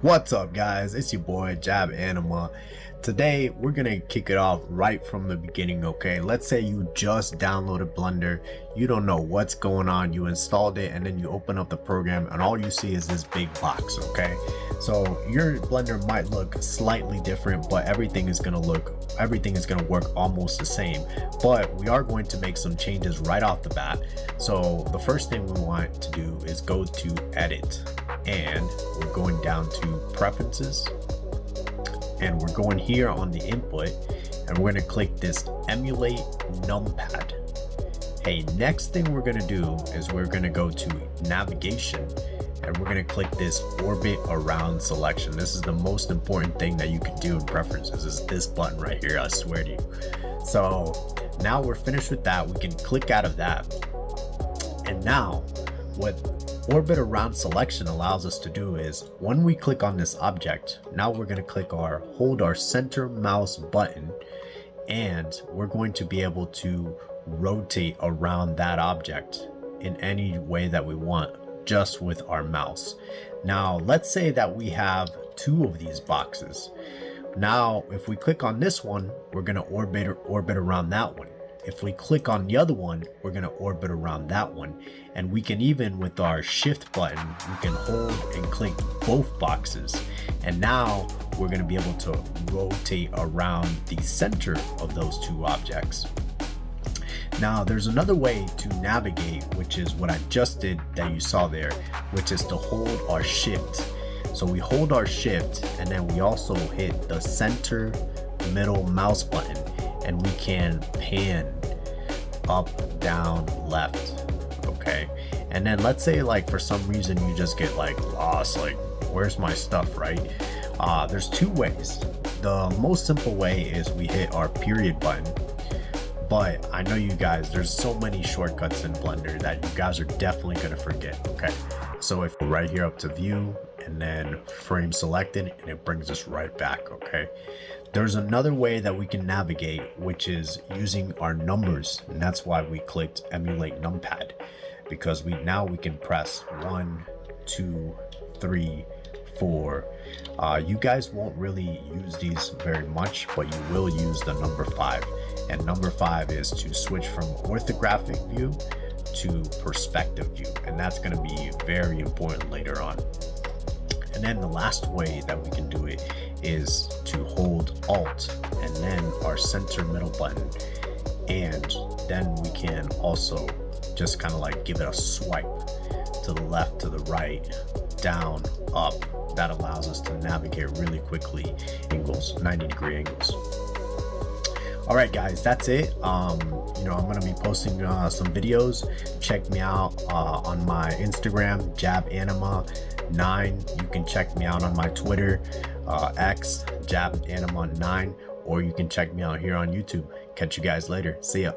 What's up, guys? It's your boy Jab Anima. Today we're gonna kick it off right from the beginning. Okay, let's say you just downloaded Blender, you don't know what's going on, you installed it, and then you open up the program and all you see is this big box. Okay, so your Blender might look slightly different, but everything is gonna work almost the same. But we are going to make some changes right off the bat. So the first thing we want to do is go to edit, and we're going down to preferences, and we're going here on the input, and we're going to click this emulate numpad. Hey, next thing we're going to do is we're going to go to navigation, and we're going to click this orbit around selection. This is the most important thing that you can do in preferences, is this button right here, I swear to you. So now we're finished with that. We can click out of that, and now what orbit around selection allows us to do is when we click on this object, now we're going to hold our center mouse button, and we're going to be able to rotate around that object in any way that we want just with our mouse. Now let's say that we have two of these boxes. Now if we click on this one, we're going to orbit around that one. If we click on the other one, we're going to orbit around that one. And we can even, with our shift button, we can hold and click both boxes. And now we're going to be able to rotate around the center of those two objects. Now there's another way to navigate, which is what I just did that you saw there, which is to hold our shift. So we hold our shift, and then we also hit the center middle mouse button, and we can pan up, down, left. Okay, and then let's say like for some reason you just get like lost, like where's my stuff, right? There's two ways. The most simple way is we hit our period button, but I know you guys, there's so many shortcuts in Blender that you guys are definitely gonna forget. Okay, so if we're right here up to view and then frame selected, and it brings us right back. Okay, there's another way that we can navigate, which is using our numbers, and that's why we clicked emulate numpad, because we can press 1, 2, 3, 4. You guys won't really use these very much, but you will use the number 5, and number 5 is to switch from orthographic view to perspective view, and that's going to be very important later on. And then the last way that we can do it is to hold Alt and then our center middle button, and then we can also just kind of like give it a swipe to the left, to the right, down, up. That allows us to navigate really quickly angles, 90-degree angles. All right, guys, that's it. I'm going to be posting some videos. Check me out on my Instagram, JabAnima9. You can check me out on my Twitter, X, JabAnima9, or you can check me out here on YouTube. Catch you guys later. See ya.